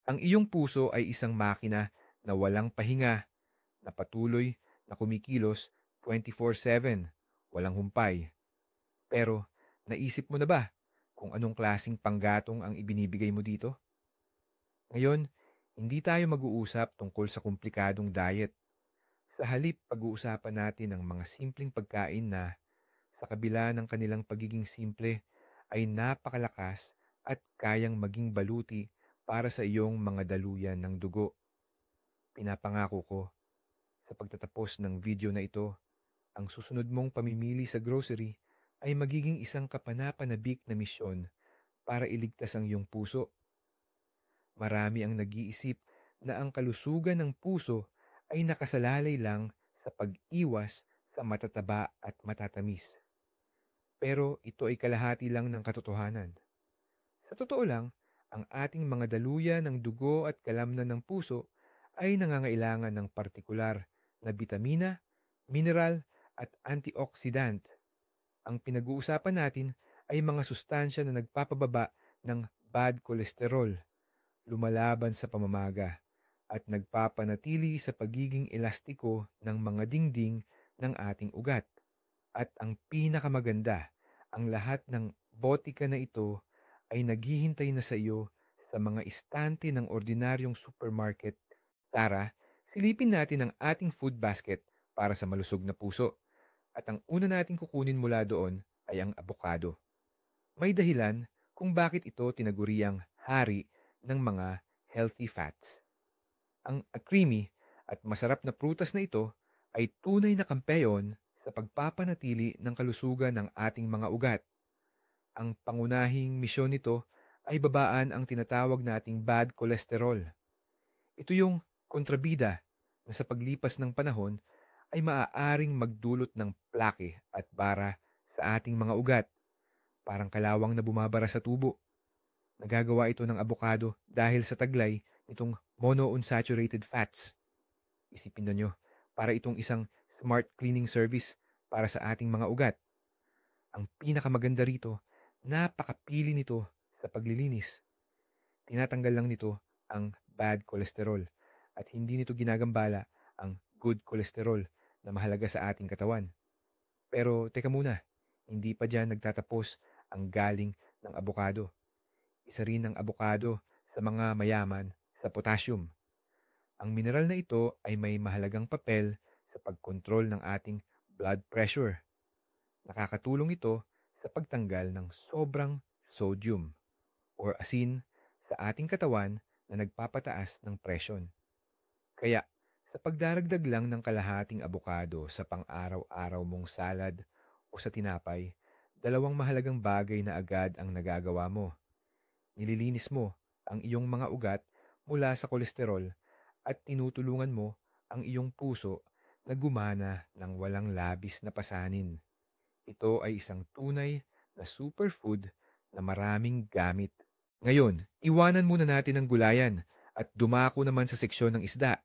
Ang iyong puso ay isang makina na walang pahinga, na patuloy na kumikilos 24/7, walang humpay. Pero naisip mo na ba kung anong klasing panggatong ang ibinibigay mo dito? Ngayon, hindi tayo mag-uusap tungkol sa komplikadong diet. Sa halip, pag-uusapan natin ang mga simpleng pagkain na, sa kabila ng kanilang pagiging simple, ay napakalakas at kayang maging baluti para sa iyong mga daluyan ng dugo. Pinapangako ko, sa pagtatapos ng video na ito, ang susunod mong pamimili sa grocery ay magiging isang kapanapanabik na misyon para iligtas ang iyong puso. Marami ang nag-iisip na ang kalusugan ng puso ay nakasalalay lang sa pag-iwas sa matataba at matatamis. Pero ito ay kalahati lang ng katotohanan. Sa totoo lang, ang ating mga daluyan ng dugo at kalamnan ng puso ay nangangailangan ng partikular na bitamina, mineral at antioxidant. Ang pinag-uusapan natin ay mga sustansya na nagpapababa ng bad cholesterol, lumalaban sa pamamaga, at nagpapanatili sa pagiging elastiko ng mga dingding ng ating ugat. At ang pinakamaganda, ang lahat ng botika na ito ay naghihintay na sa iyo sa mga istante ng ordinaryong supermarket. Tara, silipin natin ang ating food basket para sa malusog na puso. At ang una nating kukunin mula doon ay ang abokado. May dahilan kung bakit ito tinaguriang hari ng mga healthy fats. Ang creamy at masarap na prutas na ito ay tunay na kampeon sa pagpapanatili ng kalusugan ng ating mga ugat. Ang pangunahing misyon nito ay babaan ang tinatawag nating bad cholesterol. Ito yung kontrabida na sa paglipas ng panahon ay maaaring magdulot ng plake at bara sa ating mga ugat, parang kalawang na bumabara sa tubo. Nagagawa ito ng abokado dahil sa taglay nitong monounsaturated fats. Isipin ninyo, para itong isang smart cleaning service para sa ating mga ugat. Ang pinakamaganda rito, napakapili nito sa paglilinis. Tinatanggal lang nito ang bad cholesterol at hindi nito ginagambala ang good cholesterol na mahalaga sa ating katawan. Pero teka muna, hindi pa dyan nagtatapos ang galing ng abokado. Isa rin ang abokado sa mga mayaman sa potassium. Ang mineral na ito ay may mahalagang papel sa pagkontrol ng ating blood pressure. Nakakatulong ito sa pagtanggal ng sobrang sodium or asin sa ating katawan na nagpapataas ng presyon. Kaya, sa pagdaragdag lang ng kalahating abokado sa pang-araw-araw mong salad o sa tinapay, dalawang mahalagang bagay na agad ang nagagawa mo. Nililinis mo ang iyong mga ugat mula sa kolesterol at tinutulungan mo ang iyong puso na gumana ng walang labis na pasanin. Ito ay isang tunay na superfood na maraming gamit. Ngayon, iwanan muna natin ang gulayan at dumako naman sa seksyon ng isda.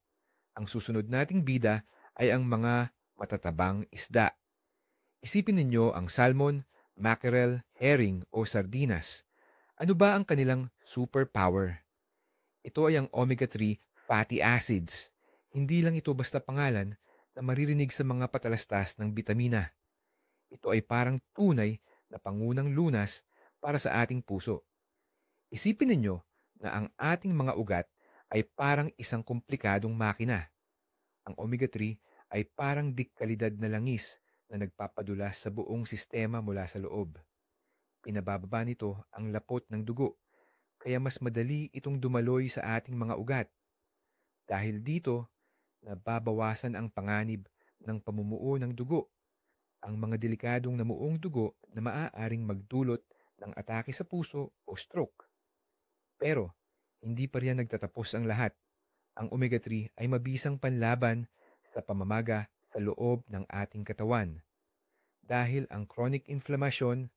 Ang susunod nating bida ay ang mga matatabang isda. Isipin ninyo ang salmon, mackerel, herring o sardinas. Ano ba ang kanilang superpower? Ito ay ang omega-3 fatty acids. Hindi lang ito basta pangalan na maririnig sa mga patalastas ng bitamina. Ito ay parang tunay na pangunang lunas para sa ating puso. Isipin ninyo na ang ating mga ugat ay parang isang komplikadong makina. Ang omega-3 ay parang dikalidad na langis na nagpapadula sa buong sistema mula sa loob. Pinabababa nito ang lapot ng dugo, kaya mas madali itong dumaloy sa ating mga ugat. Dahil dito, nababawasan ang panganib ng pamumuo ng dugo, ang mga delikadong namuong dugo na maaaring magdulot ng atake sa puso o stroke. Pero, hindi pa riyan nagtatapos ang lahat. Ang omega-3 ay mabisang panlaban sa pamamaga sa loob ng ating katawan. Dahil ang chronic inflammation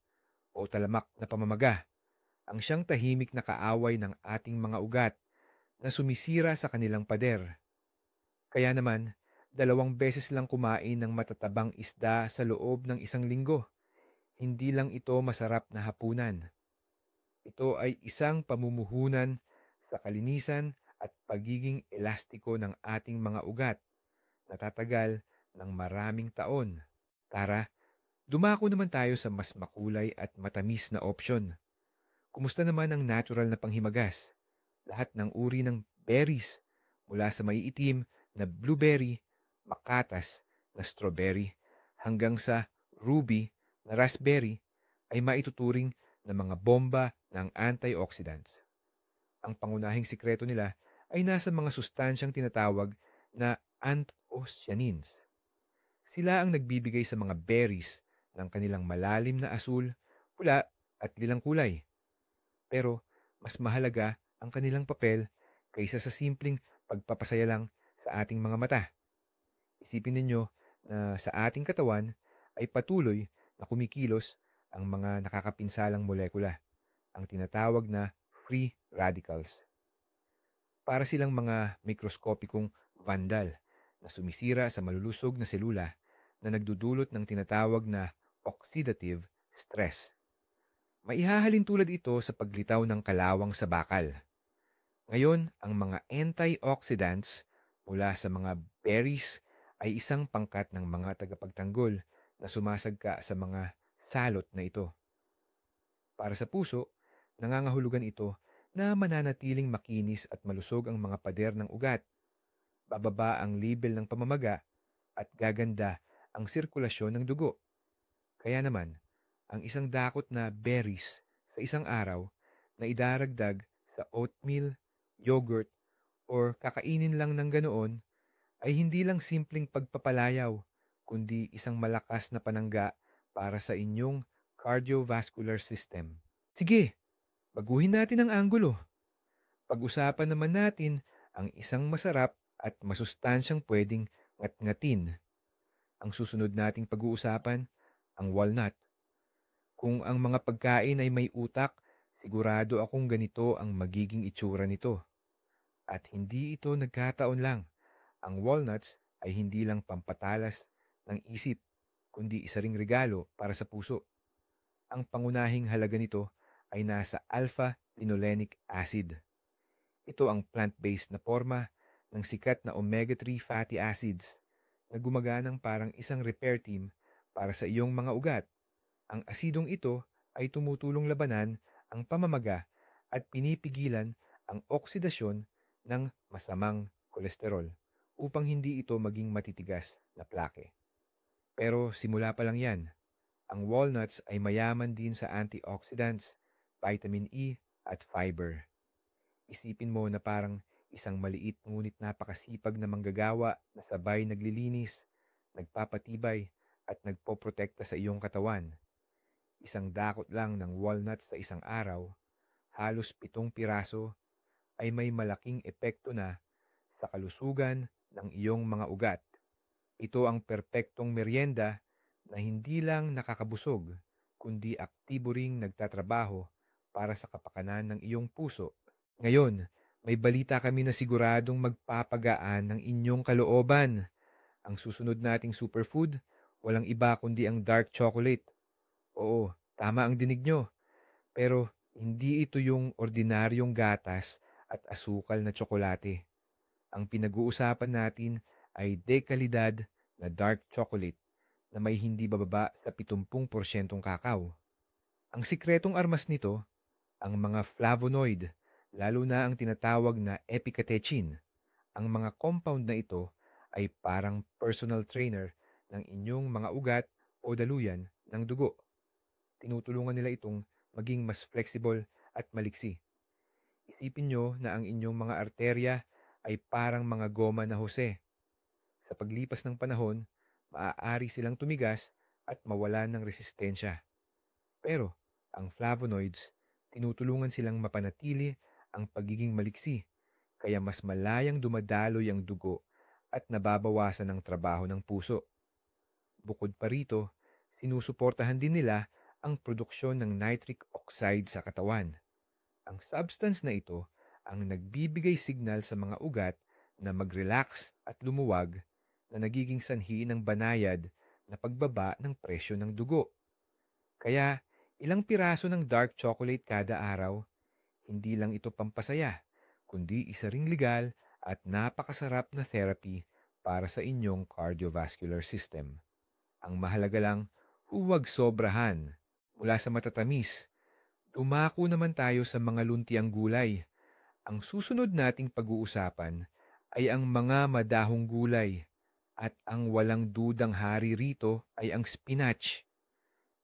o talamak na pamamaga ang siyang tahimik na kaaway ng ating mga ugat na sumisira sa kanilang pader. Kaya naman, 2 beses lang kumain ng matatabang isda sa loob ng isang linggo. Hindi lang ito masarap na hapunan. Ito ay isang pamumuhunan sa kalinisan at pagiging elastiko ng ating mga ugat na tatagal ng maraming taon. Tara, dumako naman tayo sa mas makulay at matamis na opsyon. Kumusta naman ang natural na panghimagas? Lahat ng uri ng berries, mula sa maiitim na blueberry, makatas na strawberry, hanggang sa ruby na raspberry, ay maituturing na mga bomba ng antioxidants. Ang pangunahing sikreto nila ay nasa mga sustansyang tinatawag na anthocyanins. Sila ang nagbibigay sa mga berries ng kanilang malalim na asul, pula at lilang kulay. Pero mas mahalaga ang kanilang papel kaysa sa simpleng pagpapasaya lang sa ating mga mata. Isipin ninyo na sa ating katawan ay patuloy na kumikilos ang mga nakakapinsalang molekula, ang tinatawag na free radicals. Para silang mga mikroskopikong vandal na sumisira sa malulusog na selula na nagdudulot ng tinatawag na oxidative stress. Maihahalin tulad ito sa paglitaw ng kalawang sa bakal. Ngayon, ang mga antioxidants mula sa mga berries ay isang pangkat ng mga tagapagtanggol na sumasagka sa mga salot na ito. Para sa puso, nangangahulugan ito na mananatiling makinis at malusog ang mga pader ng ugat. Bababa ang level ng pamamaga at gaganda ang sirkulasyon ng dugo. Kaya naman, ang isang dakot na berries sa isang araw na idaragdag sa oatmeal, yogurt, or kakainin lang ng ganoon ay hindi lang simpleng pagpapalayaw, kundi isang malakas na panangga para sa inyong cardiovascular system. Sige, baguhin natin ang anggulo. Pag-usapan naman natin ang isang masarap at masustansyang pwedeng ngat-ngatin. Ang susunod nating pag-uusapan, ang walnut. Kung ang mga pagkain ay may utak, sigurado akong ganito ang magiging itsura nito. At hindi ito nagkataon lang. Ang walnuts ay hindi lang pampatalas ng isip, kundi isa ring regalo para sa puso. Ang pangunahing halaga nito ay nasa alpha-linolenic acid. Ito ang plant-based na forma ng sikat na omega-3 fatty acids na gumaganang parang isang repair team para sa iyong mga ugat. Ang asidong ito ay tumutulong labanan ang pamamaga at pinipigilan ang oksidasyon ng masamang kolesterol upang hindi ito maging matitigas na plake. Pero simula pa lang yan. Ang walnuts ay mayaman din sa antioxidants, vitamin E at fiber. Isipin mo na parang isang maliit ngunit napakasipag na manggagawa na sabay naglilinis, nagpapatibay at nagpoprotekta sa iyong katawan. Isang dakot lang ng walnuts sa isang araw, halos 7 piraso, ay may malaking epekto na sa kalusugan ng iyong mga ugat. Ito ang perpektong merienda na hindi lang nakakabusog, kundi aktibo ring nagtatrabaho para sa kapakanan ng iyong puso. Ngayon, may balita kami na siguradong magpapagaan ng inyong kalooban. Ang susunod nating superfood, walang iba kundi ang dark chocolate. Oo, tama ang dinig nyo. Pero hindi ito yung ordinaryong gatas at asukal na tsokolate. Ang pinag-uusapan natin ay dekalidad na dark chocolate na may hindi bababa sa 70% kakao. Ang sikretong armas nito, ang mga flavonoid, lalo na ang tinatawag na epicatechin. Ang mga compound na ito ay parang personal trainer ng inyong mga ugat o daluyan ng dugo. Tinutulungan nila itong maging mas flexible at maliksi. Isipin nyo na ang inyong mga arterya ay parang mga goma na hose. Sa paglipas ng panahon, maaari silang tumigas at mawalan ng resistensya. Pero ang flavonoids, tinutulungan silang mapanatili ang pagiging maliksi, kaya mas malayang dumadaloy ang dugo at nababawasan ang trabaho ng puso. Bukod pa rito, sinusuportahan din nila ang produksyon ng nitric oxide sa katawan. Ang substance na ito ang nagbibigay signal sa mga ugat na mag-relax at lumuwag na nagiging sanhi ng banayad na pagbaba ng presyo ng dugo. Kaya, ilang piraso ng dark chocolate kada araw, hindi lang ito pampasaya, kundi isa ring legal at napakasarap na therapy para sa inyong cardiovascular system. Ang mahalaga lang, huwag sobrahan. Mula sa matatamis, dumako naman tayo sa mga luntiang gulay. Ang susunod nating pag-uusapan ay ang mga madahong gulay at ang walang dudang hari rito ay ang spinach.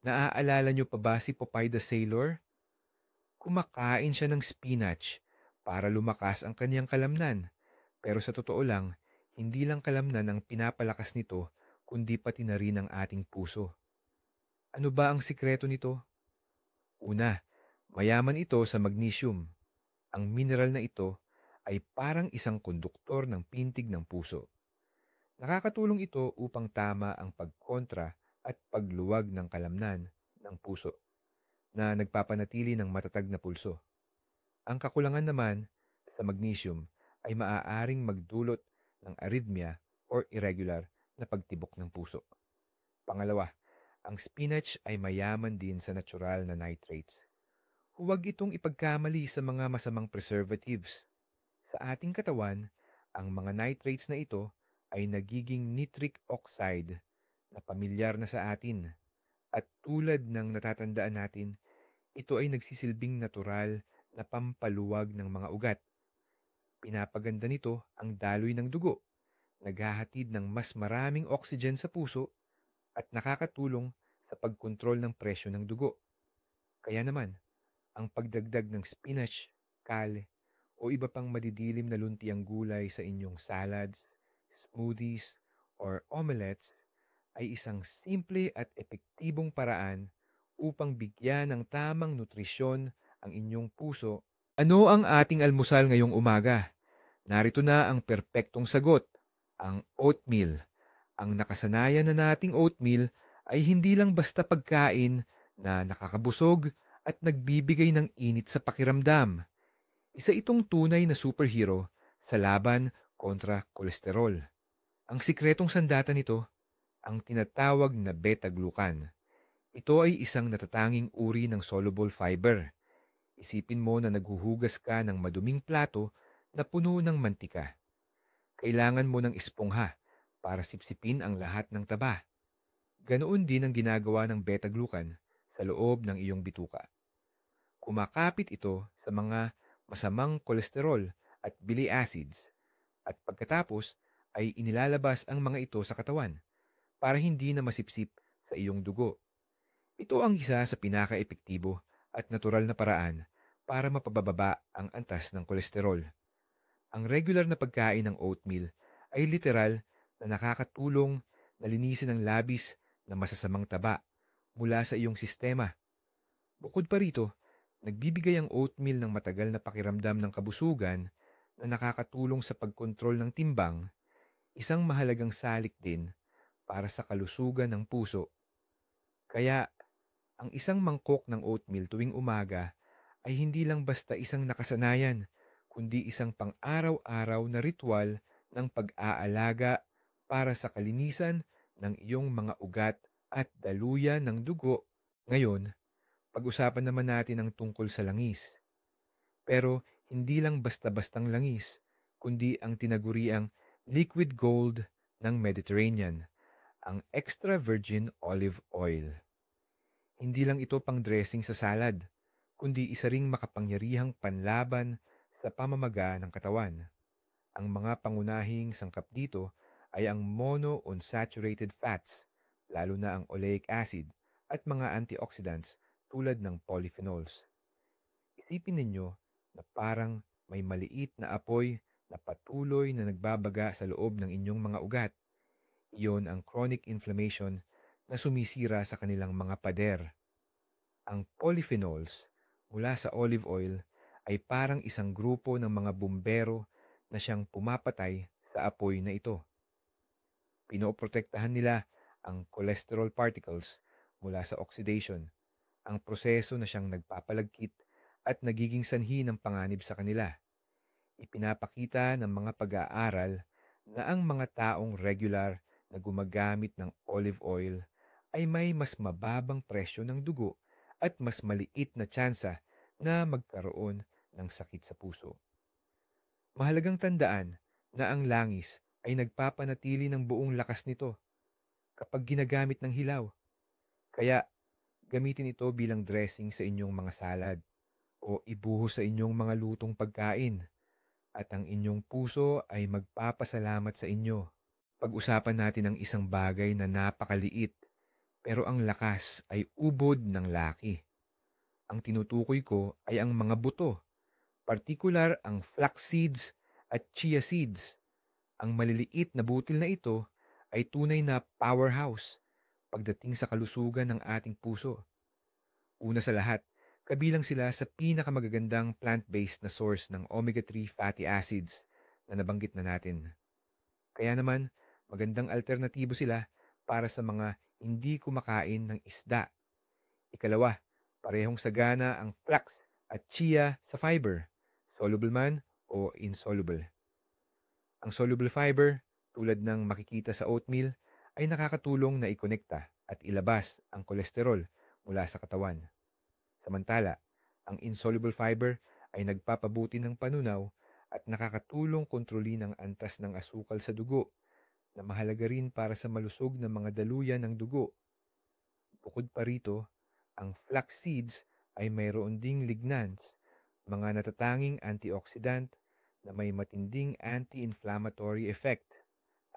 Naaalala nyo pa ba si Popeye the Sailor? Kumakain siya ng spinach para lumakas ang kanyang kalamnan. Pero sa totoo lang, hindi lang kalamnan ang pinapalakas nito, kundi pati na rin ang ating puso. Ano ba ang sikreto nito? Una, mayaman ito sa magnesium. Ang mineral na ito ay parang isang konduktor ng pintig ng puso. Nakakatulong ito upang tama ang pagkontra at pagluwag ng kalamnan ng puso na nagpapanatili ng matatag na pulso. Ang kakulangan naman sa magnesium ay maaaring magdulot ng arrhythmia or irregular na pagtibok ng puso. Pangalawa, ang spinach ay mayaman din sa natural na nitrates. Huwag itong ipagkamali sa mga masamang preservatives. Sa ating katawan, ang mga nitrates na ito ay nagiging nitric oxide na pamilyar na sa atin. At tulad ng natatandaan natin, ito ay nagsisilbing natural na pampaluwag ng mga ugat. Pinapaganda nito ang daloy ng dugo, naghahatid ng mas maraming oxygen sa puso at nakakatulong sa pagkontrol ng presyo ng dugo. Kaya naman, ang pagdagdag ng spinach, kale, o iba pang madidilim na luntiang gulay sa inyong salads, smoothies, or omelettes ay isang simple at epektibong paraan upang bigyan ng tamang nutrisyon ang inyong puso. Ano ang ating almusal ngayong umaga? Narito na ang perpektong sagot, ang oatmeal. Ang nakasanayan na nating oatmeal ay hindi lang basta pagkain na nakakabusog at nagbibigay ng init sa pakiramdam. Isa itong tunay na superhero sa laban kontra kolesterol. Ang sikretong sandata nito, ang tinatawag na beta-glucan. Ito ay isang natatanging uri ng soluble fiber. Isipin mo na naghuhugas ka ng maduming plato na puno ng mantika. Kailangan mo ng espongha para sipsipin ang lahat ng taba. Ganoon din ang ginagawa ng beta-glucan sa loob ng iyong bituka. Kumakapit ito sa mga masamang kolesterol at bile acids at pagkatapos ay inilalabas ang mga ito sa katawan para hindi na masipsip sa iyong dugo. Ito ang isa sa pinaka-epektibo at natural na paraan para mapababa ang antas ng kolesterol. Ang regular na pagkain ng oatmeal ay literal na nakakatulong na linisin ang labis na masasamang taba mula sa iyong sistema. Bukod pa rito, nagbibigay ang oatmeal ng matagal na pakiramdam ng kabusugan na nakakatulong sa pagkontrol ng timbang, isang mahalagang salik din para sa kalusugan ng puso. Kaya, ang isang mangkok ng oatmeal tuwing umaga ay hindi lang basta isang nakasanayan, kundi isang pang-araw-araw na ritual ng pag-aalaga para sa kalinisan ng iyong mga ugat at daluyan ng dugo. Ngayon, pag-usapan naman natin ang tungkol sa langis. Pero hindi lang basta-bastang langis, kundi ang tinaguriang liquid gold ng Mediterranean, ang extra virgin olive oil. Hindi lang ito pang dressing sa salad, kundi isa ring makapangyarihang panlaban sa pamamaga ng katawan. Ang mga pangunahing sangkap dito ay ang monounsaturated fats, lalo na ang oleic acid at mga antioxidants tulad ng polyphenols. Isipin ninyo na parang may maliit na apoy na patuloy na nagbabaga sa loob ng inyong mga ugat. Iyon ang chronic inflammation na sumisira sa kanilang mga pader. Ang polyphenols mula sa olive oil ay parang isang grupo ng mga bumbero na siyang pumapatay sa apoy na ito. Pinoprotektahan nila ang cholesterol particles mula sa oxidation, ang proseso na siyang nagpapalagkit at nagiging sanhi ng panganib sa kanila. Ipinapakita ng mga pag-aaral na ang mga taong regular na gumagamit ng olive oil ay may mas mababang presyo ng dugo at mas maliit na tsansa na magkaroon ng sakit sa puso. Mahalagang tandaan na ang langis ay nagpapanatili ng buong lakas nito kapag ginagamit ng hilaw. Kaya gamitin ito bilang dressing sa inyong mga salad o ibuhos sa inyong mga lutong pagkain at ang inyong puso ay magpapasalamat sa inyo. Pag-usapan natin ang isang bagay na napakaliit pero ang lakas ay ubod ng laki. Ang tinutukoy ko ay ang mga buto, partikular ang flax seeds at chia seeds. Ang maliliit na butil na ito ay tunay na powerhouse pagdating sa kalusugan ng ating puso. Una sa lahat, kabilang sila sa pinakamagagandang plant-based na source ng omega-3 fatty acids na nabanggit na natin. Kaya naman, magandang alternatibo sila para sa mga hindi kumakain ng isda. Ikalawa, parehong sagana ang flax at chia sa fiber, soluble man o insoluble. Ang soluble fiber, tulad ng makikita sa oatmeal, ay nakakatulong na ikonekta at ilabas ang kolesterol mula sa katawan. Samantala, ang insoluble fiber ay nagpapabuti ng panunaw at nakakatulong kontrolin ang antas ng asukal sa dugo na mahalaga rin para sa malusog na mga daluyan ng dugo. Bukod pa rito, ang flax seeds ay mayroon ding lignans, mga natatanging antioxidant na may matinding anti-inflammatory effect.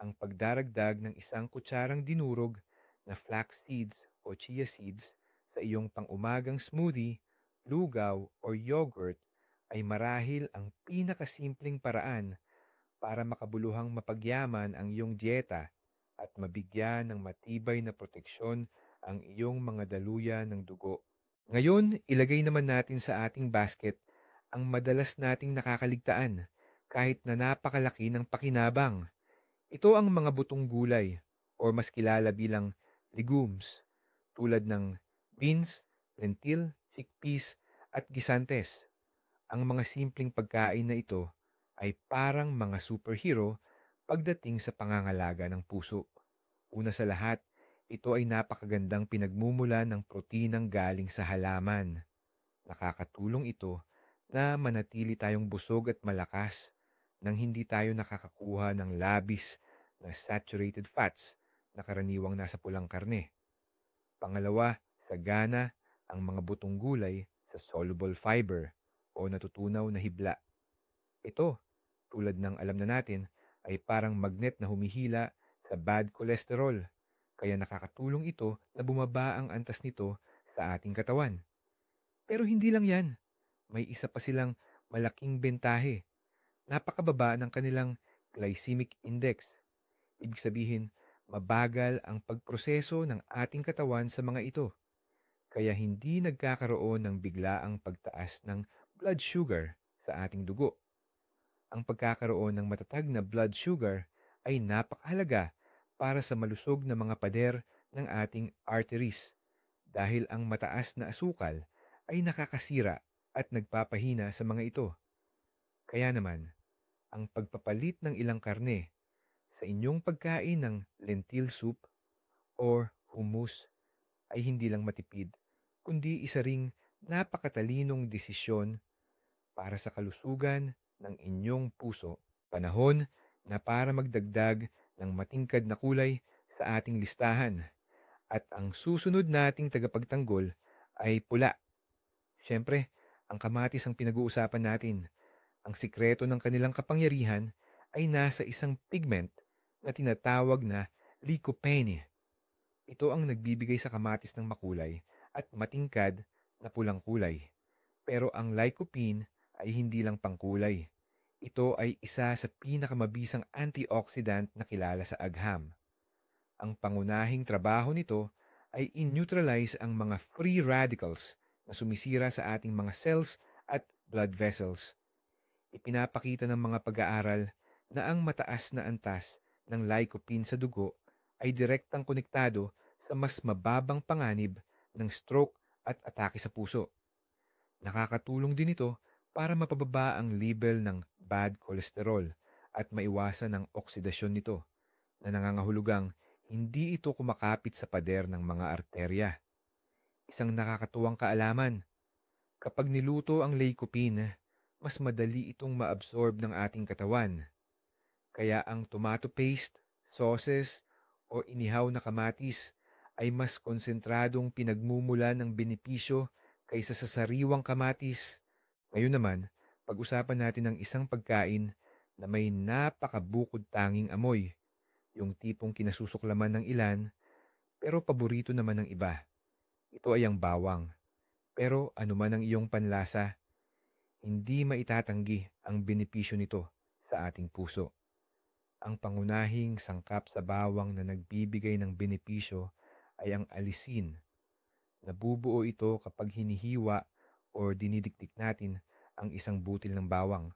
Ang pagdaragdag ng isang kutsarang dinurog na flax seeds o chia seeds sa iyong pang-umagang smoothie, lugaw o yogurt ay marahil ang pinakasimpleng paraan para makabuluhang mapagyaman ang iyong dieta at mabigyan ng matibay na proteksyon ang iyong mga daluyan ng dugo. Ngayon, ilagay naman natin sa ating basket ang madalas nating nakakaligtaan kahit na napakalaki ng pakinabang. Ito ang mga butong gulay o mas kilala bilang legumes tulad ng beans, lentil, chickpeas at gisantes. Ang mga simpleng pagkain na ito ay parang mga superhero pagdating sa pangangalaga ng puso. Una sa lahat, ito ay napakagandang pinagmumula ng proteinang galing sa halaman. Nakakatulong ito na manatili tayong busog at malakas nang hindi tayo nakakakuha ng labis na saturated fats na karaniwang nasa pulang karne. Pangalawa, sagana ang mga butong gulay sa soluble fiber o natutunaw na hibla. Ito, tulad ng alam na natin, ay parang magnet na humihila sa bad cholesterol. Kaya nakakatulong ito na bumaba ang antas nito sa ating katawan. Pero hindi lang yan. May isa pa silang malaking bentahe. Napakababa ng kanilang glycemic index. Ibig sabihin, mabagal ang pagproseso ng ating katawan sa mga ito. Kaya hindi nagkakaroon ng biglaang pagtaas ng blood sugar sa ating dugo. Ang pagkakaroon ng matatag na blood sugar ay napakahalaga para sa malusog na mga pader ng ating arteries dahil ang mataas na asukal ay nakakasira at nagpapahina sa mga ito. Kaya naman, ang pagpapalit ng ilang karne sa inyong pagkain ng lentil soup or hummus ay hindi lang matipid, kundi isa ring napakatalinong desisyon para sa kalusugan ng inyong puso. Panahon na para magdagdag ng matingkad na kulay sa ating listahan. At ang susunod nating tagapagtanggol ay pula. Siyempre, ang kamatis ang pinag-uusapan natin. Ang sikreto ng kanilang kapangyarihan ay nasa isang pigment na tinatawag na lycopene. Ito ang nagbibigay sa kamatis ng makulay at matingkad na pulang kulay. Pero ang lycopene ay hindi lang pangkulay. Ito ay isa sa pinakamabisang antioxidant na kilala sa agham. Ang pangunahing trabaho nito ay in-neutralize ang mga free radicals na sumisira sa ating mga cells at blood vessels. Ipinapakita ng mga pag-aaral na ang mataas na antas ng lycopene sa dugo ay direktang konektado sa mas mababang panganib ng stroke at atake sa puso. Nakakatulong din ito para mapababa ang level ng bad cholesterol at maiwasan ang oksidasyon nito na nangangahulugang hindi ito kumakapit sa pader ng mga arterya. Isang nakakatuwang kaalaman, kapag niluto ang lycopene, mas madali itong maabsorb ng ating katawan. Kaya ang tomato paste, sauces, o inihaw na kamatis ay mas konsentradong pinagmumula ng benepisyo kaysa sa sariwang kamatis. Ngayon naman, pag-usapan natin ang isang pagkain na may napakabukod tanging amoy, yung tipong kinasusuklaman ng ilan pero paborito naman ng iba. Ito ay ang bawang. Pero anuman ang iyong panlasa, hindi maitatanggi ang benepisyo nito sa ating puso. Ang pangunahing sangkap sa bawang na nagbibigay ng benepisyo ay ang alisin. Nabubuo ito kapag hinihiwa o dinidikdik natin ang isang butil ng bawang.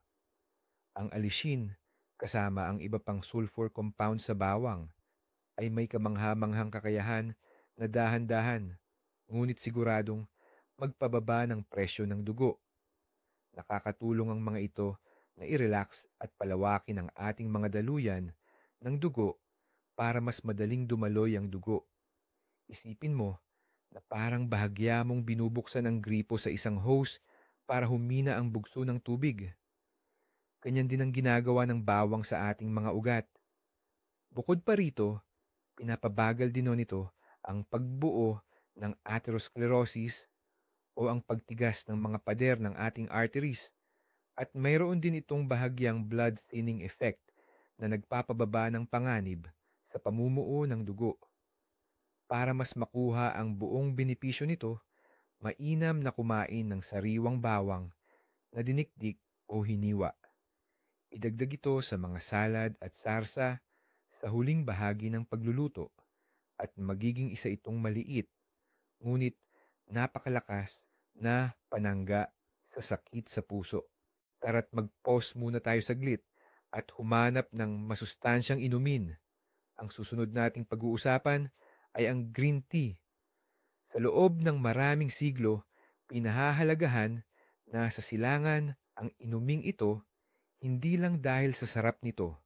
Ang alisin, kasama ang iba pang sulfur compound sa bawang, ay may kamangha-manghang kakayahan na dahan-dahan, ngunit siguradong magpababa ng presyo ng dugo. Nakakatulong ang mga ito na i-relax at palawakin ang ating mga daluyan ng dugo para mas madaling dumaloy ang dugo. Isipin mo na parang bahagya mong binubuksan ang gripo sa isang hose para humina ang bugso ng tubig. Ganyan din ang ginagawa ng bawang sa ating mga ugat. Bukod pa rito, pinapabagal din nito ang pagbuo ng atherosclerosis o ang pagtigas ng mga pader ng ating arteries. At mayroon din itong bahagyang blood thinning effect na nagpapababa ng panganib sa pamumuo ng dugo. Para mas makuha ang buong benepisyo nito, mainam na kumain ng sariwang bawang na dinikdik o hiniwa. Idagdag ito sa mga salad at sarsa sa huling bahagi ng pagluluto at magiging isa itong maliit, ngunit napakalakas na panangga sa sakit sa puso. Tara't mag-pause muna tayo saglit at humanap ng masustansyang inumin. Ang susunod nating pag-uusapan ay ang green tea. Sa loob ng maraming siglo, pinahahalagahan na sa silangan ang inuming ito hindi lang dahil sa sarap nito,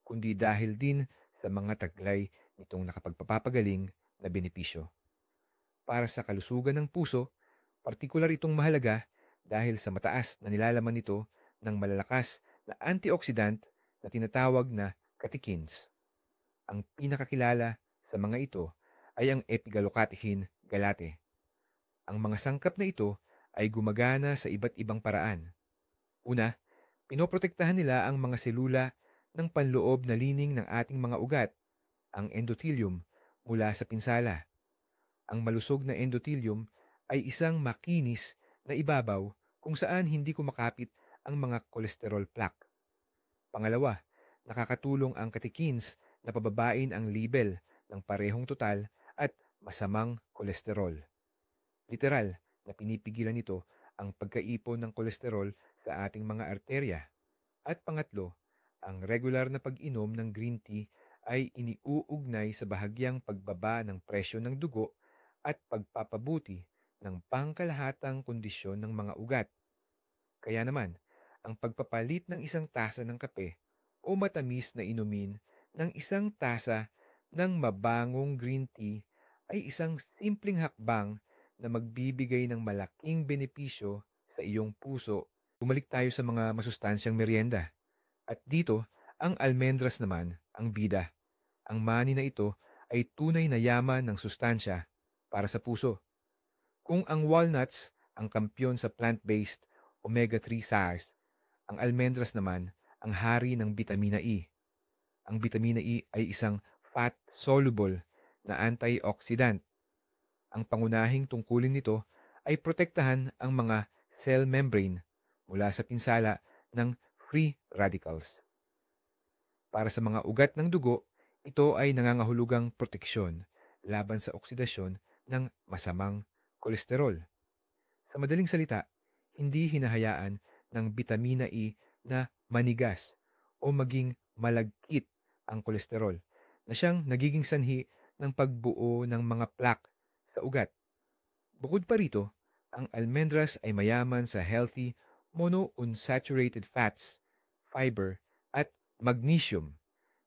kundi dahil din sa mga taglay nitong nakapagpapagaling na benepisyo. Para sa kalusugan ng puso, partikular itong mahalaga dahil sa mataas na nilalaman nito ng malalakas na antioxidant na tinatawag na catechins. Ang pinakakilala sa mga ito ay ang epigallocatechin galate. Ang mga sangkap na ito ay gumagana sa iba't ibang paraan. Una, pinoprotektahan nila ang mga selula ng panloob na lining ng ating mga ugat, ang endothelium, mula sa pinsala. Ang malusog na endothelium ay isang makinis na ibabaw kung saan hindi kumakapit ang mga cholesterol plaque. Pangalawa, nakakatulong ang catechins na pababain ang level ng parehong total at masamang kolesterol. Literal na pinipigilan nito ang pagkaipon ng kolesterol sa ating mga arterya. At pangatlo, ang regular na pag-inom ng green tea ay iniuugnay sa bahagyang pagbaba ng presyo ng dugo at pagpapabuti ng pangkalahatang kondisyon ng mga ugat. Kaya naman, ang pagpapalit ng isang tasa ng kape o matamis na inumin ng isang tasa ng mabangong green tea ay isang simpleng hakbang na magbibigay ng malaking benepisyo sa iyong puso. Bumalik tayo sa mga masustansyang merienda. At dito, ang almendras naman ang bida. Ang mani na ito ay tunay na yaman ng sustansya para sa puso. Kung ang walnuts ang kampyon sa plant-based omega-3 stars, ang almendras naman ang hari ng vitamina E. Ang vitamina E ay isang fat-soluble na antioxidant. Ang pangunahing tungkulin nito ay protektahan ang mga cell membrane mula sa pinsala ng free radicals. Para sa mga ugat ng dugo, ito ay nangangahulugang proteksyon laban sa oksidasyon ng masamang kolesterol. Sa madaling salita, hindi hinahayaan ng vitamina E na manigas o maging malagkit ang kolesterol na siyang nagiging sanhi ng pagbuo ng mga plaque sa ugat. Bukod pa rito, ang almendras ay mayaman sa healthy monounsaturated fats, fiber, at magnesium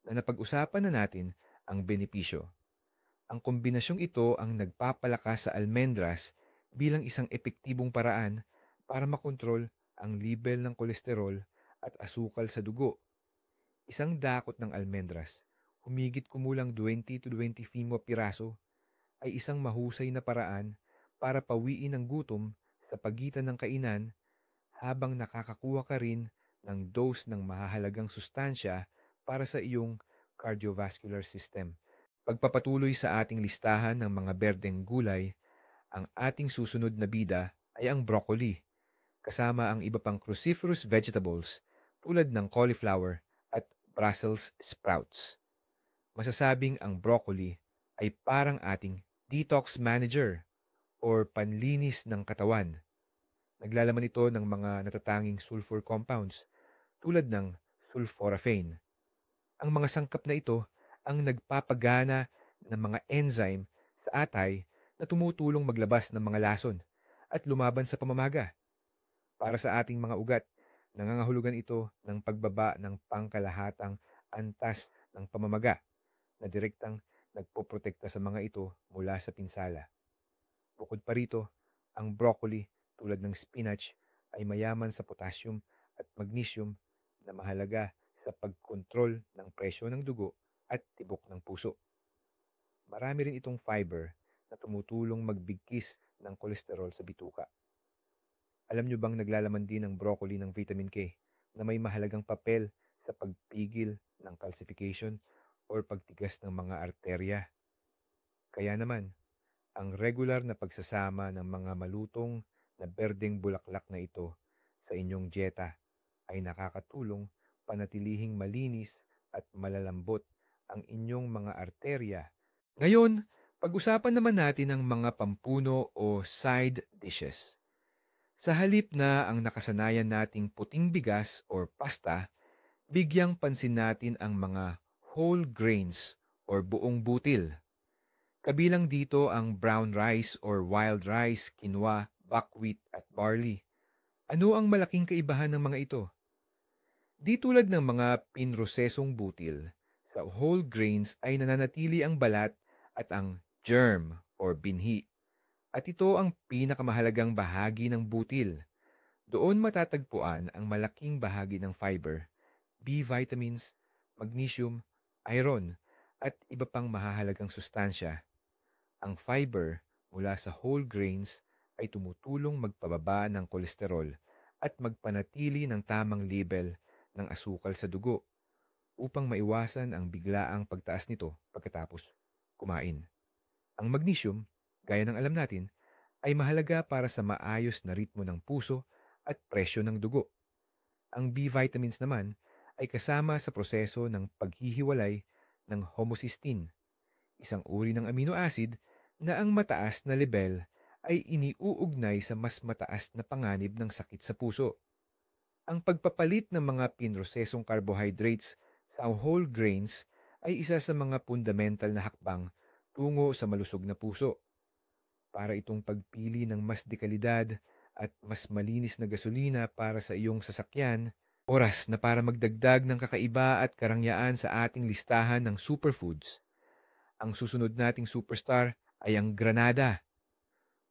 na napag-usapan na natin ang benepisyo. Ang kombinasyong ito ang nagpapalakas sa almendras bilang isang epektibong paraan para makontrol ang level ng kolesterol at asukal sa dugo. Isang dakot ng almendras, humigit kumulang 20 to 25 piraso, ay isang mahusay na paraan para pawiin ang gutom sa pagitan ng kainan habang nakakakuha ka rin ng dose ng mahahalagang sustansya para sa iyong cardiovascular system. Pagpapatuloy sa ating listahan ng mga berdeng gulay, ang ating susunod na bida ay ang broccoli, kasama ang iba pang cruciferous vegetables tulad ng cauliflower at Brussels sprouts. Masasabing ang broccoli ay parang ating detox manager or panlinis ng katawan. Naglalaman ito ng mga natatanging sulfur compounds tulad ng sulforaphane. Ang mga sangkap na ito ang nagpapagana ng mga enzyme sa atay na tumutulong maglabas ng mga lason at lumaban sa pamamaga. Para sa ating mga ugat, nangangahulugan ito ng pagbaba ng pangkalahatang antas ng pamamaga na direktang nagpoprotekta sa mga ito mula sa pinsala. Bukod pa rito, ang broccoli tulad ng spinach ay mayaman sa potassium at magnesium na mahalaga sa pagkontrol ng presyo ng dugo at tibok ng puso. Marami rin itong fiber na tumutulong magbigkis ng kolesterol sa bituka. Alam nyo bang naglalaman din ng broccoli ng vitamin K na may mahalagang papel sa pagpigil ng calcification or pagtigas ng mga arterya? Kaya naman, ang regular na pagsasama ng mga malutong na berdeng bulaklak na ito sa inyong dieta ay nakakatulong panatilihing malinis at malalambot ang inyong mga arterya. Ngayon, pag-usapan naman natin ang mga pampuno o side dishes. Sa halip na ang nakasanayan nating puting bigas or pasta, bigyang pansin natin ang mga whole grains or buong butil. Kabilang dito ang brown rice or wild rice, quinoa, buckwheat at barley. Ano ang malaking kaibahan ng mga ito? Di tulad ng mga pinrosesong butil, sa whole grains ay nananatili ang balat at ang germ or binhi. At ito ang pinakamahalagang bahagi ng butil. Doon matatagpuan ang malaking bahagi ng fiber, B vitamins, magnesium, iron, at iba pang mahahalagang sustansya. Ang fiber mula sa whole grains ay tumutulong magpababa ng kolesterol at magpanatili ng tamang level ng asukal sa dugo upang maiwasan ang biglaang pagtaas nito pagkatapos kumain. Ang magnesium, gaya ng alam natin, ay mahalaga para sa maayos na ritmo ng puso at presyo ng dugo. Ang B vitamins naman ay kasama sa proseso ng paghihiwalay ng homocysteine, isang uri ng amino acid na ang mataas na level ay iniuugnay sa mas mataas na panganib ng sakit sa puso. Ang pagpapalit ng mga pinrosesong carbohydrates sa whole grains ay isa sa mga fundamental na hakbang tungo sa malusog na puso. Para itong pagpili ng mas dekalidad at mas malinis na gasolina para sa iyong sasakyan, oras na para magdagdag ng kakaiba at karangyaan sa ating listahan ng superfoods. Ang susunod nating superstar ay ang granada.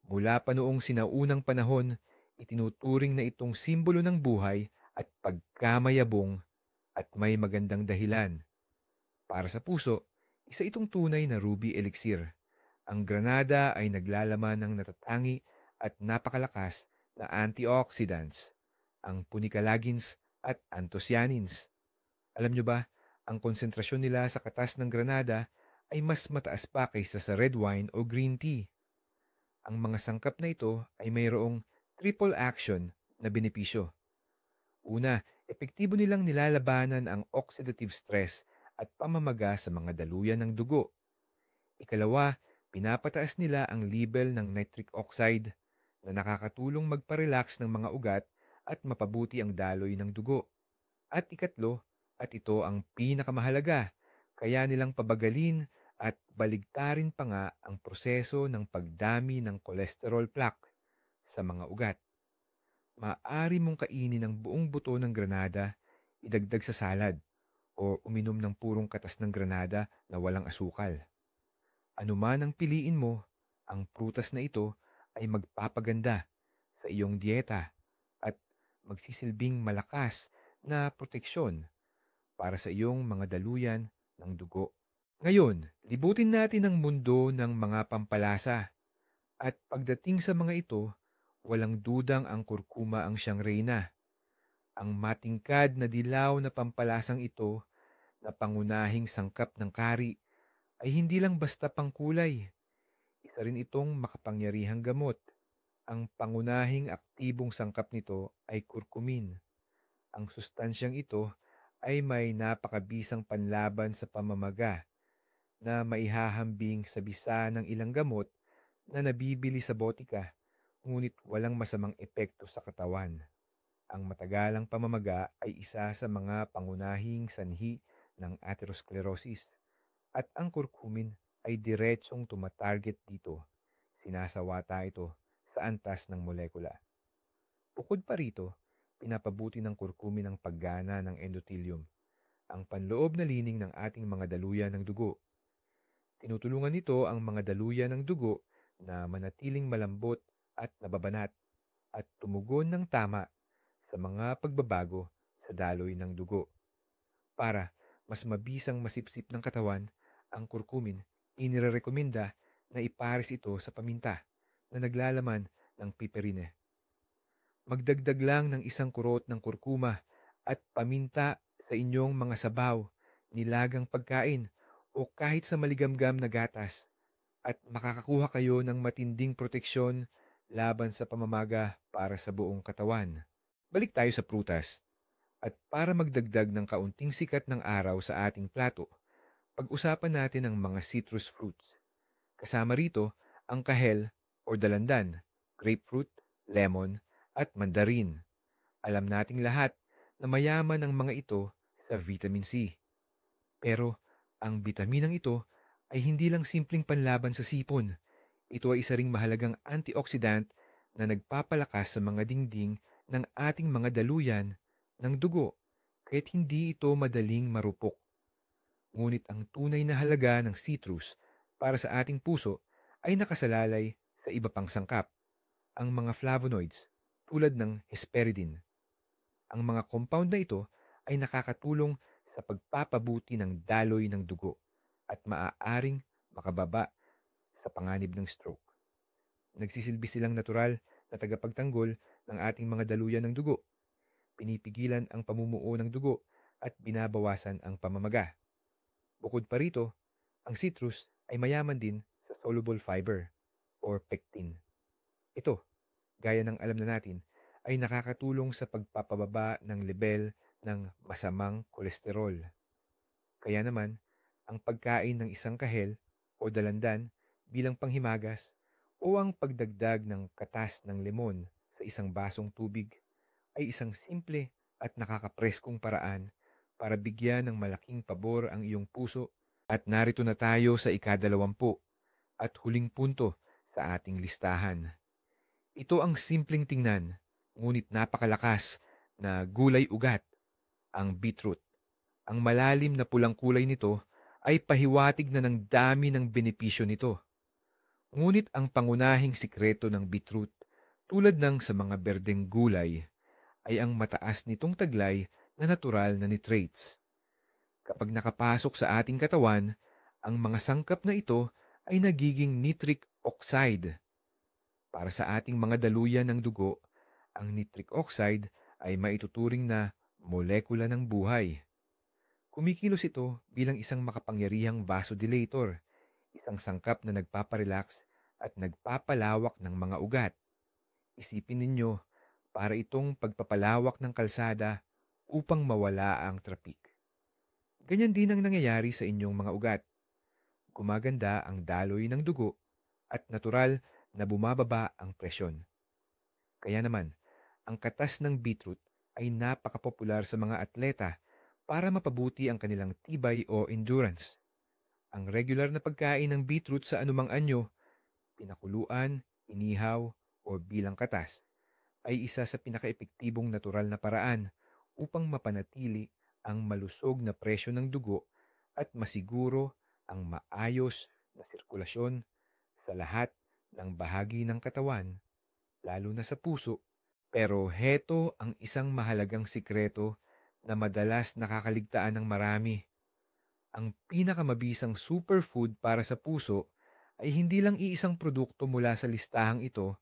Mula pa noong sinaunang panahon, itinuturing na itong simbolo ng buhay at pagkamayabong at may magandang dahilan. Para sa puso, isa itong tunay na ruby elixir. Ang granada ay naglalaman ng natatangi at napakalakas na antioxidants, ang punicalagins at anthocyanins. Alam nyo ba, ang konsentrasyon nila sa katas ng granada ay mas mataas pa kaysa sa red wine o green tea. Ang mga sangkap na ito ay mayroong triple action na benepisyo. Una, epektibo nilang nilalabanan ang oxidative stress at pamamaga sa mga daluyan ng dugo. Ikalawa, pinapataas nila ang level ng nitric oxide na nakakatulong magparelax ng mga ugat at mapabuti ang daloy ng dugo. At ikatlo, at ito ang pinakamahalaga, kaya nilang pabagalin at baligtarin pa nga ang proseso ng pagdami ng cholesterol plaque sa mga ugat. Maaari mong kainin ang buong buto ng granada, idagdag sa salad, o uminom ng purong katas ng granada na walang asukal. Ano man ang piliin mo, ang prutas na ito ay magpapaganda sa iyong dieta at magsisilbing malakas na proteksyon para sa iyong mga daluyan ng dugo. Ngayon, libutin natin ang mundo ng mga pampalasa at pagdating sa mga ito, walang dudang ang kurkuma ang siyang reyna. Ang matingkad na dilaw na pampalasang ito na pangunahing sangkap ng kari ay hindi lang basta pangkulay. Isa rin itong makapangyarihang gamot. Ang pangunahing aktibong sangkap nito ay curcumin. Ang sustansyang ito ay may napakabisang panlaban sa pamamaga na maihahambing sa bisa ng ilang gamot na nabibili sa botika, ngunit walang masamang epekto sa katawan. Ang matagalang pamamaga ay isa sa mga pangunahing sanhi ng atherosclerosis at ang curcumin ay diretsong tumatarget dito. Sinasawata ito sa antas ng molekula. Bukod pa rito, pinapabuti ng curcumin ang paggana ng endothelium, ang panloob na lining ng ating mga daluyan ng dugo. Tinutulungan nito ang mga daluyan ng dugo na manatiling malambot at nababanat at tumugon ng tama sa mga pagbabago sa daloy ng dugo. Para mas mabisang masipsip ng katawan, ang curcumin inirekomenda na ipares ito sa paminta na naglalaman ng piperine. Magdagdag lang ng isang kurot ng kurkuma at paminta sa inyong mga sabaw, nilagang pagkain o kahit sa maligamgam na gatas at makakakuha kayo ng matinding proteksyon laban sa pamamaga para sa buong katawan. Balik tayo sa prutas. At para magdagdag ng kaunting sikat ng araw sa ating plato, pag-usapan natin ang mga citrus fruits. Kasama rito ang kahel o dalandan, grapefruit, lemon, at mandarin. Alam nating lahat na mayaman ang mga ito sa vitamin C. Pero ang bitaminang ito ay hindi lang simpleng panlaban sa sipon. Ito ay isa ring mahalagang antioxidant na nagpapalakas sa mga dingding ng ating mga daluyan ng dugo, kahit hindi ito madaling marupok. Ngunit ang tunay na halaga ng citrus para sa ating puso ay nakasalalay sa iba pang sangkap, ang mga flavonoids tulad ng hesperidin. Ang mga compound na ito ay nakakatulong sa pagpapabuti ng daloy ng dugo at maaaring makababa sa panganib ng stroke. Nagsisilbi silang natural na tagapagtanggol ng ating mga daluyan ng dugo. Pinipigilan ang pamumuo ng dugo at binabawasan ang pamamaga. Bukod pa rito, ang citrus ay mayaman din sa soluble fiber or pectin. Ito, gaya ng alam na natin, ay nakakatulong sa pagpapababa ng lebel ng masamang kolesterol. Kaya naman, ang pagkain ng isang kahel o dalandan bilang panghimagas o ang pagdagdag ng katas ng lemon sa isang basong tubig ay isang simple at nakakapreskong paraan para bigyan ng malaking pabor ang iyong puso. At narito na tayo sa ika-20 at huling punto sa ating listahan. Ito ang simpleng tingnan, ngunit napakalakas na gulay-ugat, ang beetroot. Ang malalim na pulang kulay nito ay pahiwatig na ng dami ng benepisyo nito. Ngunit ang pangunahing sikreto ng beetroot, tulad ng sa mga berdeng gulay, ay ang mataas nitong taglay na natural na nitrates. Kapag nakapasok sa ating katawan, ang mga sangkap na ito ay nagiging nitric oxide. Para sa ating mga daluyan ng dugo, ang nitric oxide ay maituturing na molekula ng buhay. Kumikilos ito bilang isang makapangyarihang vasodilator, isang sangkap na nagpaparelax at nagpapalawak ng mga ugat. Isipin ninyo, para itong pagpapalawak ng kalsada upang mawala ang trapik. Ganyan din ang nangyayari sa inyong mga ugat. Gumaganda ang daloy ng dugo at natural na bumababa ang presyon. Kaya naman, ang katas ng beetroot ay napakapopular sa mga atleta para mapabuti ang kanilang tibay o endurance. Ang regular na pagkain ng beetroot sa anumang anyo, pinakuluan, inihaw, o bilang katas, ay isa sa pinakaepektibong natural na paraan upang mapanatili ang malusog na presyo ng dugo at masiguro ang maayos na sirkulasyon sa lahat ng bahagi ng katawan, lalo na sa puso Pero heto ang isang mahalagang sikreto na madalas nakakaligtaan ng marami. Ang pinakamabisang superfood para sa puso ay hindi lang iisang produkto mula sa listahang ito,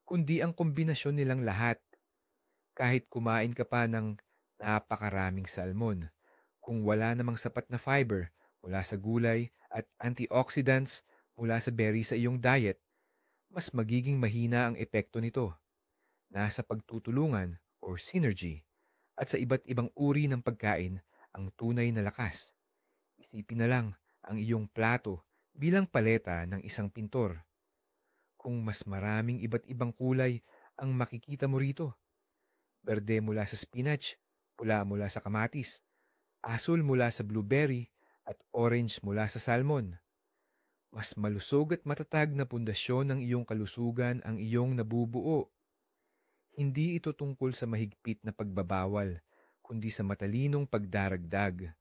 kundi ang kombinasyon nilang lahat. Kahit kumain ka pa ng napakaraming salmon, kung wala namang sapat na fiber mula sa gulay at antioxidants mula sa berry sa iyong diet, mas magiging mahina ang epekto nito. Nasa pagtutulungan or synergy at sa iba't ibang uri ng pagkain ang tunay na lakas. Isipin na lang ang iyong plato bilang paleta ng isang pintor. Kung mas maraming iba't ibang kulay ang makikita mo rito, berde mula sa spinach, pula mula sa kamatis, asul mula sa blueberry, at orange mula sa salmon. Mas malusog at matatag na pundasyon ng iyong kalusugan ang iyong nabubuo. Hindi ito tungkol sa mahigpit na pagbabawal, kundi sa matalinong pagdaragdag.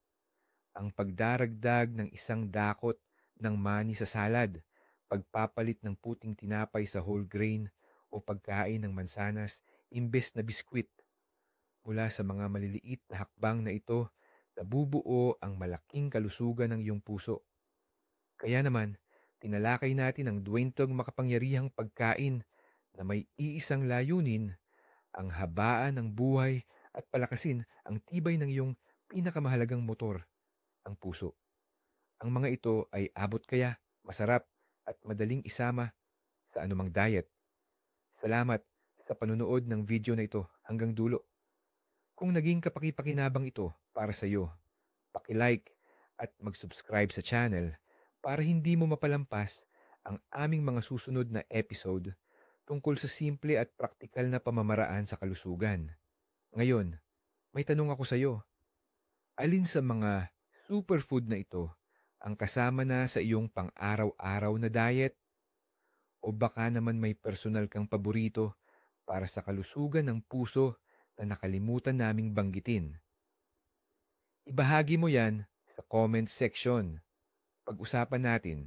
Ang pagdaragdag ng isang dakot ng mani sa salad, pagpapalit ng puting tinapay sa whole grain o pagkain ng mansanas imbes na biskwit. Mula sa mga maliliit na hakbang na ito, nabubuo ang malaking kalusugan ng iyong puso. Kaya naman, tinalakay natin ang dwentong makapangyarihang pagkain na may iisang layunin, ang habaan ng buhay at palakasin ang tibay ng iyong pinakamahalagang motor, ang puso. Ang mga ito ay abot kaya, masarap at madaling isama sa anumang diet. Salamat sa panunood ng video na ito hanggang dulo. Kung naging kapaki-pakinabang ito para sa iyo, paki-like at mag-subscribe sa channel para hindi mo mapalampas ang aming mga susunod na episode tungkol sa simple at praktikal na pamamaraan sa kalusugan. Ngayon, may tanong ako sa iyo. Alin sa mga superfood na ito ang kasama na sa iyong pang-araw-araw na diet? O baka naman may personal kang paborito para sa kalusugan ng puso na nakalimutan naming banggitin? Ibahagi mo yan sa comment section. Pag-usapan natin.